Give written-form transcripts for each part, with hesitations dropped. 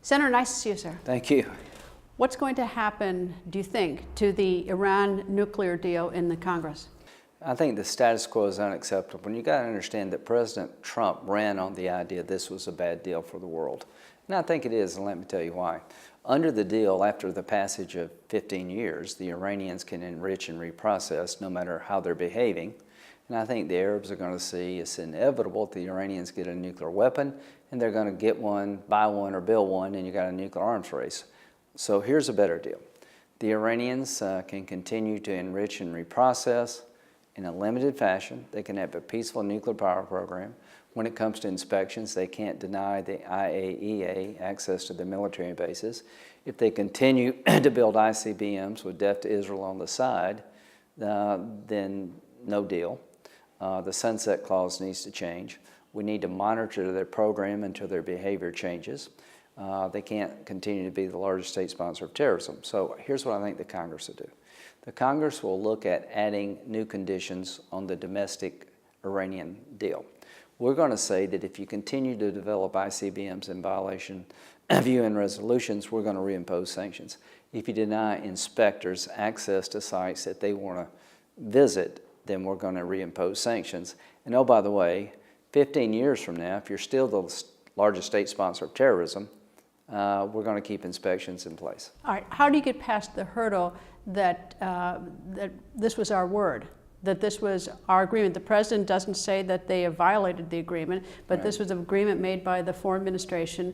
Senator, nice to see you, sir. Thank you. What's going to happen, do you think, to the Iran nuclear deal in the Congress? I think the status quo is unacceptable. And you got to understand that President Trump ran on the idea this was a bad deal for the world. And I think it is, and let me tell you why. Under the deal, after the passage of 15 years, the Iranians can enrich and reprocess no matter how they're behaving. And I think the Arabs are going to see it's inevitable that the Iranians get a nuclear weapon, and they're going to get one, buy one, or build one, and you got a nuclear arms race. So here's a better deal. The Iranians can continue to enrich and reprocess in a limited fashion. They can have a peaceful nuclear power program. When it comes to inspections, they can't deny the IAEA access to the military bases. If they continue to build ICBMs with death to Israel on the side, then no deal. The sunset clause needs to change. We need to monitor their program until their behavior changes. They can't continue to be the largest state sponsor of terrorism. So here's what I think the Congress will do. The Congress will look at adding new conditions on the domestic Iranian deal. We're going to say that if you continue to develop ICBMs in violation of UN resolutions, we're going to reimpose sanctions. If you deny inspectors access to sites that they want to visit, then we're going to reimpose sanctions. And oh, by the way, 15 years from now, if you're still the largest state sponsor of terrorism, we're going to keep inspections in place. All right. How do you get past the hurdle that, that this was our word, that this was our agreement? The president doesn't say that they have violated the agreement, but right. This was an agreement made by the foreign administration,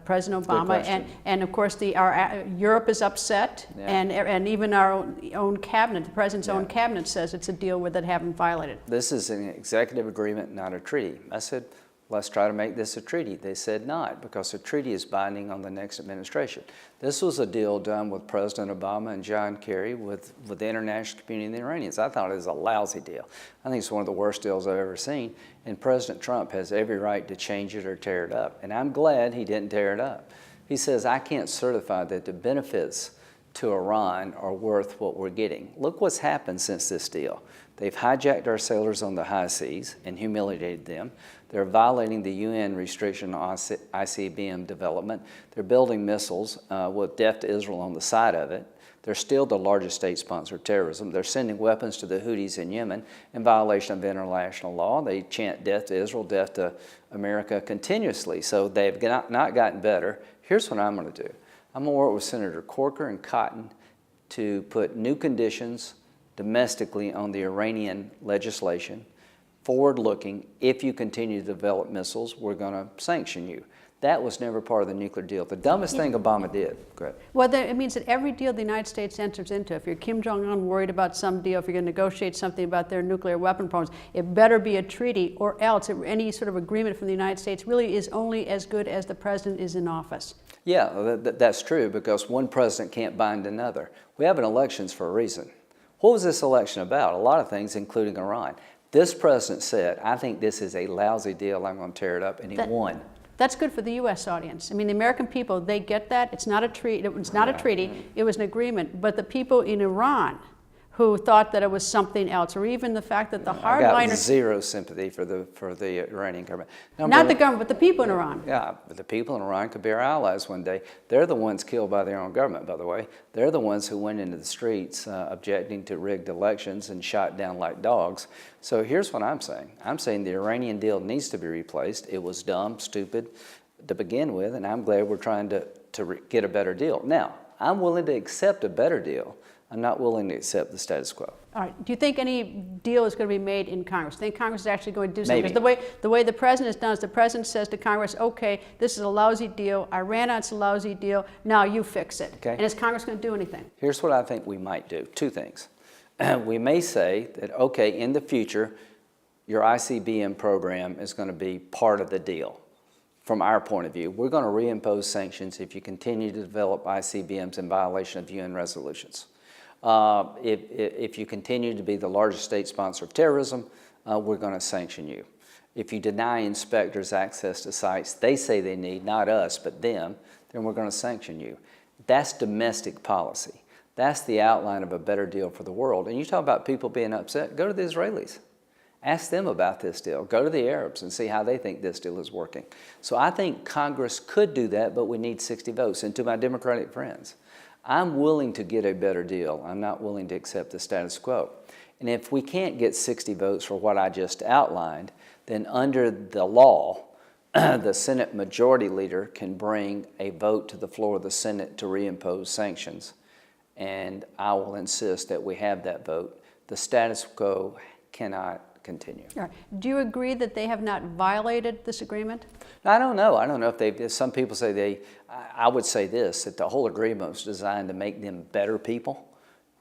President Obama, and of course Europe is upset, yeah. and even our own cabinet, the president's own cabinet says it's a deal that haven't violated. This is an executive agreement, not a treaty. I said, let's try to make this a treaty. They said not, because a treaty is binding on the next administration. This was a deal done with President Obama and John Kerry with the international community and the Iranians. I thought it was a lousy deal. I think it's one of the worst deals I've ever seen, and President Trump has every right to change it or tear it up. And I'm glad he didn't tear it up. He says, I can't certify that the benefits to Iran are worth what we're getting. Look what's happened since this deal. They've hijacked our sailors on the high seas and humiliated them. They're violating the UN restriction on ICBM development. They're building missiles with death to Israel on the side of it. They're still the largest state sponsor of terrorism. They're sending weapons to the Houthis in Yemen in violation of international law. They chant death to Israel, death to America continuously. So they've not gotten better. Here's what I'm going to do. I'm going to work with Senator Corker and Cotton to put new conditions domestically on the Iranian legislation, forward-looking. If you continue to develop missiles, we're going to sanction you. That was never part of the nuclear deal. The dumbest thing Obama did. Go ahead. Well, it means that every deal the United States enters into, if you're Kim Jong-un worried about some deal, if you're going to negotiate something about their nuclear weapon programs, it better be a treaty, or else any sort of agreement from the United States really is only as good as the president is in office. Yeah, that's true, because one president can't bind another. We have elections for a reason. What was this election about? A lot of things, including Iran. This president said, I think this is a lousy deal, I'm going to tear it up, and he won. That's good for the U.S. audience. I mean, the American people, they get that. It's not a treaty. It's not a treaty. It was an agreement. But the people in Iran who thought that it was something else, or even the fact that the hardliners... I got zero sympathy for the Iranian government. Not the government, but the people in Iran. Yeah, but the people in Iran could be our allies one day. They're the ones killed by their own government, by the way. They're the ones who went into the streets objecting to rigged elections and shot down like dogs. So here's what I'm saying. I'm saying the Iranian deal needs to be replaced. It was dumb, stupid to begin with, and I'm glad we're trying to get a better deal. Now, I'm willing to accept a better deal. I'm not willing to accept the status quo. All right. Do you think any deal is going to be made in Congress? Do you think Congress is actually going to do something? Maybe. Because the way the president has done is the president says to Congress, okay, this is a lousy deal. Iran, it's a lousy deal. Now you fix it. Okay. And is Congress going to do anything? Here's what I think we might do. Two things. We may say that, okay, in the future, your ICBM program is going to be part of the deal. From our point of view, we're going to reimpose sanctions if you continue to develop ICBMs in violation of UN resolutions. If you continue to be the largest state sponsor of terrorism, we're going to sanction you. If you deny inspectors access to sites they say they need, not us, but them, then we're going to sanction you. That's domestic policy. That's the outline of a better deal for the world. And you talk about people being upset, go to the Israelis. Ask them about this deal. Go to the Arabs and see how they think this deal is working. So I think Congress could do that, but we need 60 votes. And to my Democratic friends, I'm willing to get a better deal. I'm not willing to accept the status quo. And if we can't get 60 votes for what I just outlined, then under the law, the Senate Majority Leader can bring a vote to the floor of the Senate to reimpose sanctions. And I will insist that we have that vote. The status quo cannot continue. All right. Do you agree that they have not violated this agreement? I don't know. I don't know if they've, some people say they, I would say this, that the whole agreement was designed to make them better people,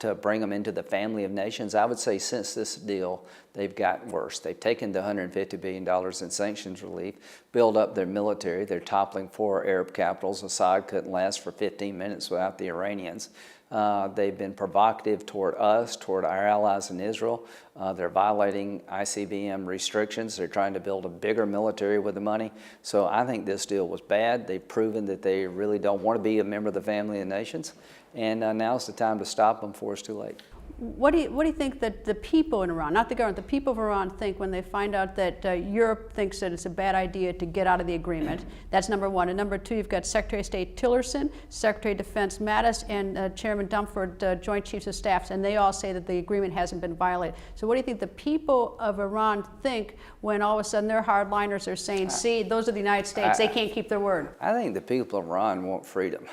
to bring them into the family of nations. I would say since this deal, they've gotten worse. They've taken the $150 billion in sanctions relief, built up their military. They're toppling 4 Arab capitals. Assad couldn't last for 15 minutes without the Iranians. They've been provocative toward us, toward our allies in Israel. They're violating ICBM restrictions. They're trying to build a bigger military with the money. So I think this deal was bad. They've proven that they really don't want to be a member of the family of nations. And now's the time to stop them before it's too late. What do you think that the people in Iran, not the government, the people of Iran think when they find out that Europe thinks that it's a bad idea to get out of the agreement? That's number one. And number two, you've got Secretary of State Tillerson, Secretary of Defense Mattis, and Chairman Dunford, Joint Chiefs of Staffs, and they all say that the agreement hasn't been violated. So what do you think the people of Iran think when all of a sudden their hardliners are saying, see, those are the United States, they can't keep their word? I think the people of Iran want freedom.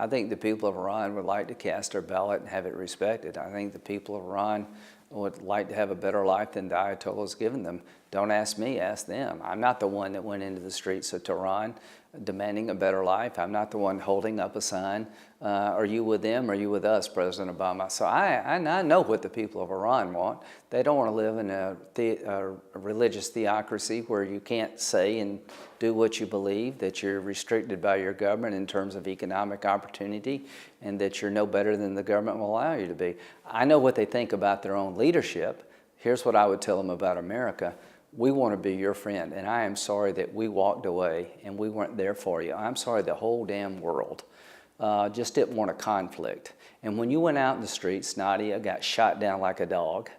I think the people of Iran would like to cast their ballot and have it respected. I think the people of Iran would like to have a better life than the Ayatollah has given them. Don't ask me, ask them. I'm not the one that went into the streets of Tehran demanding a better life. I'm not the one holding up a sign. Are you with them or are you with us, President Obama? So I know what the people of Iran want. They don't want to live in a religious theocracy where you can't say and do what you believe, that you're restricted by your government in terms of economic opportunity, and that you're no better than the government will allow you to be. I know what they think about their own leadership. Here's what I would tell them about America. We want to be your friend, and I am sorry that we walked away and we weren't there for you. I'm sorry the whole damn world just didn't want a conflict. And when you went out in the streets, Nadia got shot down like a dog,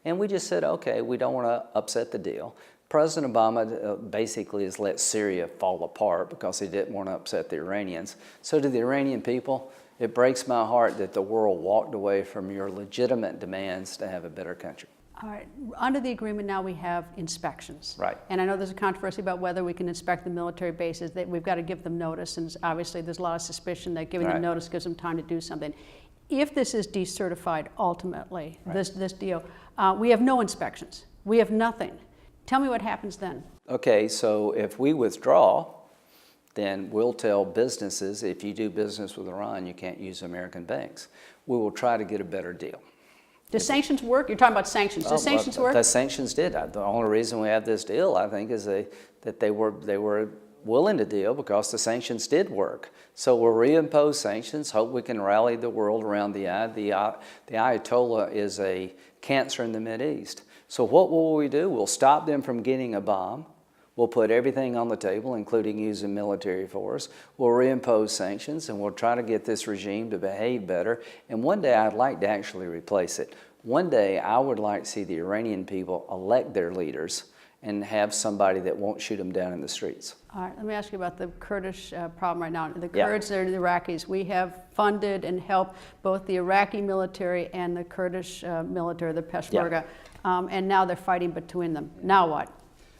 and we just said, okay, we don't want to upset the deal. President Obama basically has let Syria fall apart because he didn't want to upset the Iranians. So to the Iranian people, it breaks my heart that the world walked away from your legitimate demands to have a better country. All right. Under the agreement now we have inspections. Right. And I know there's a controversy about whether we can inspect the military bases. That we've got to give them notice, and obviously there's a lot of suspicion that giving them notice gives them time to do something. If this is decertified ultimately, this deal, we have no inspections. We have nothing. Tell me what happens then. Okay, so if we withdraw, then we'll tell businesses, if you do business with Iran, you can't use American banks. We will try to get a better deal. Do sanctions work? You're talking about sanctions. Do sanctions work? The sanctions did. The only reason we have this deal, I think, is that they were willing to deal because the sanctions did work. So we'll reimpose sanctions, hope we can rally the world around the Ayatollah is a cancer in the Mideast. So what will we do? We'll stop them from getting a bomb. We'll put everything on the table, including using military force. We'll reimpose sanctions, and we'll try to get this regime to behave better. And one day I'd like to actually replace it. One day I would like to see the Iranian people elect their leaders and have somebody that won't shoot them down in the streets. All right, let me ask you about the Kurdish problem right now. The Kurds are the Iraqis. We have funded and helped both the Iraqi military and the Kurdish military, the Peshmerga, and now they're fighting between them. Now what?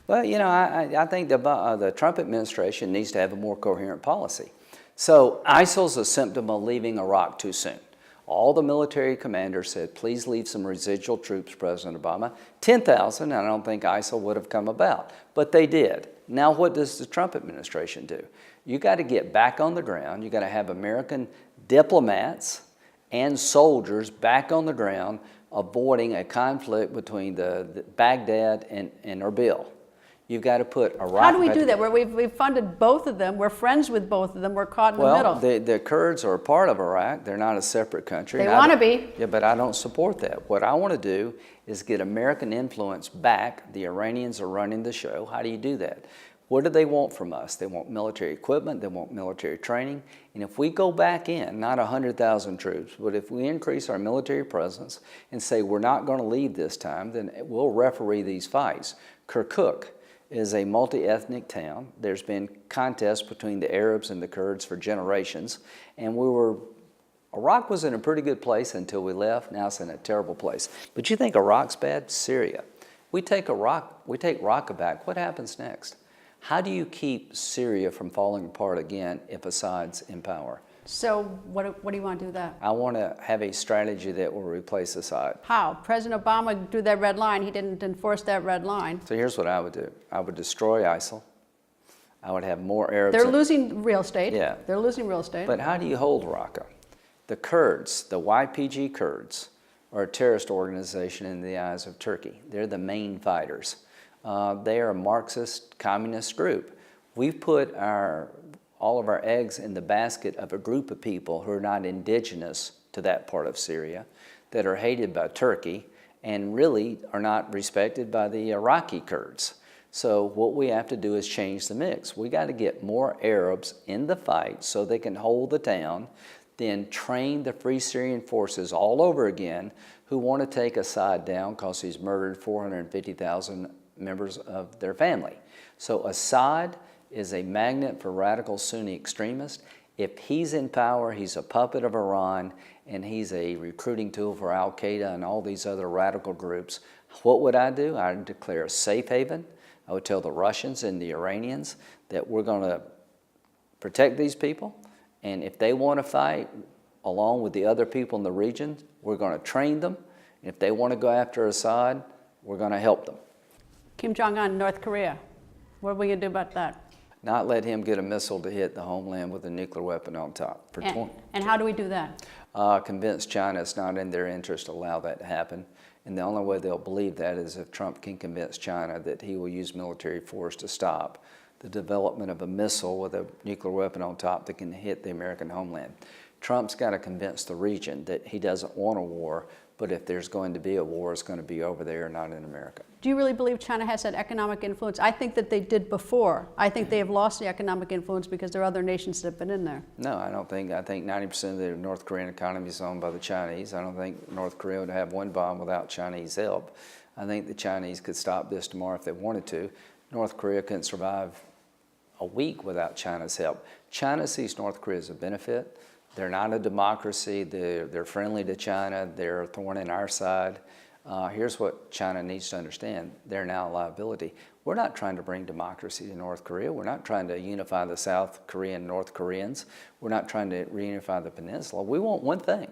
Well, you know, I think the Trump administration needs to have a more coherent policy. So ISIL's a symptom of leaving Iraq too soon. All the military commanders said, please leave some residual troops, President Obama. 10,000, I don't think ISIL would have come about, but they did. Now what does the Trump administration do? You got to get back on the ground. You got to have American diplomats and soldiers back on the ground avoiding a conflict between the Baghdad and Erbil. You've got to put Iraq. How do we do that? Where we've funded both of them, we're friends with both of them, we're caught in the middle. Well, the Kurds are a part of Iraq. They're not a separate country. They want to be. Yeah, but I don't support that. What I want to do is get American influence back. The Iranians are running the show. How do you do that? What do they want from us? They want military equipment, they want military training, and if we go back in, not 100,000 troops, but if we increase our military presence and say we're not going to leave this time, then we'll referee these fights. Kirkuk is a multi-ethnic town. There's been contests between the Arabs and the Kurds for generations, and Iraq was in a pretty good place until we left. Now it's in a terrible place. But you think Iraq's bad? Syria. We take Raqqa back. What happens next? How do you keep Syria from falling apart again if Assad's in power? So what do you want to do with that? I want to have a strategy that will replace Assad. How? President Obama drew that red line. He didn't enforce that red line. So here's what I would do. I would destroy ISIL. I would have more Arabs. They're losing real estate. Yeah. They're losing real estate. But how do you hold Raqqa? The Kurds, the YPG Kurds, are a terrorist organization in the eyes of Turkey. They're the main fighters. They are a Marxist communist group. We've put all of our eggs in the basket of a group of people who are not indigenous to that part of Syria, that are hated by Turkey, and really are not respected by the Iraqi Kurds. So what we have to do is change the mix. We got to get more Arabs in the fight so they can hold the town, then train the Free Syrian Forces all over again who want to take Assad down because he's murdered 450,000 members of their family. So Assad is a magnet for radical Sunni extremists. If he's in power, he's a puppet of Iran, and he's a recruiting tool for Al-Qaeda and all these other radical groups. What would I do? I'd declare a safe haven. I would tell the Russians and the Iranians that we're going to protect these people, and if they want to fight along with the other people in the region, we're going to train them. And if they want to go after Assad, we're going to help them. Kim Jong-un, North Korea. What are we going to do about that? Not let him get a missile to hit the homeland with a nuclear weapon on top. And how do we do that? Convince China it's not in their interest to allow that to happen. And the only way they'll believe that is if Trump can convince China that he will use military force to stop the development of a missile with a nuclear weapon on top that can hit the American homeland. Trump's got to convince the region that he doesn't want a war, but if there's going to be a war, it's going to be over there, not in America. Do you really believe China has that economic influence? I think that they did before. I think they have lost the economic influence because there are other nations that have been in there. No, I don't think. I think 90% of the North Korean economy is owned by the Chinese. I don't think North Korea would have one bomb without Chinese help. I think the Chinese could stop this tomorrow if they wanted to. North Korea couldn't survive a week without China's help. China sees North Korea as a benefit. They're not a democracy. They're friendly to China. They're a thorn in our side. Here's what China needs to understand. They're now a liability. We're not trying to bring democracy to North Korea. We're not trying to unify the South Korean North Koreans. We're not trying to reunify the peninsula. We want one thing.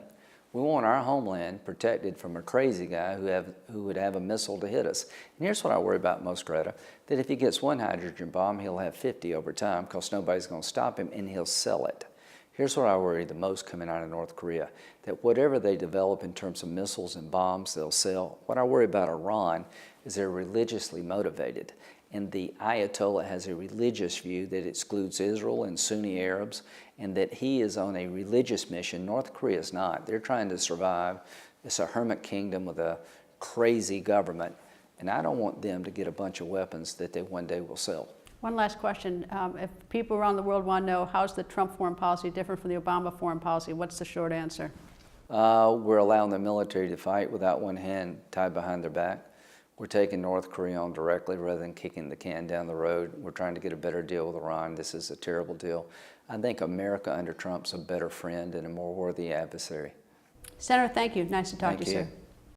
We want our homeland protected from a crazy guy who would have a missile to hit us. And here's what I worry about most, Greta, that if he gets one hydrogen bomb, he'll have 50 over time because nobody's going to stop him, and he'll sell it. Here's what I worry the most coming out of North Korea, that whatever they develop in terms of missiles and bombs, they'll sell. What I worry about Iran is they're religiously motivated. And the Ayatollah has a religious view that excludes Israel and Sunni Arabs, and that he is on a religious mission. North Korea is not. They're trying to survive. It's a hermit kingdom with a crazy government, and I don't want them to get a bunch of weapons that they one day will sell. One last question. If people around the world want to know how's the Trump foreign policy different from the Obama foreign policy, what's the short answer? We're allowing the military to fight without one hand tied behind their back. We're taking North Korea on directly rather than kicking the can down the road. We're trying to get a better deal with Iran. This is a terrible deal. I think America under Trump's a better friend and a more worthy adversary. Senator, thank you. Nice to talk to you, sir. Thank you.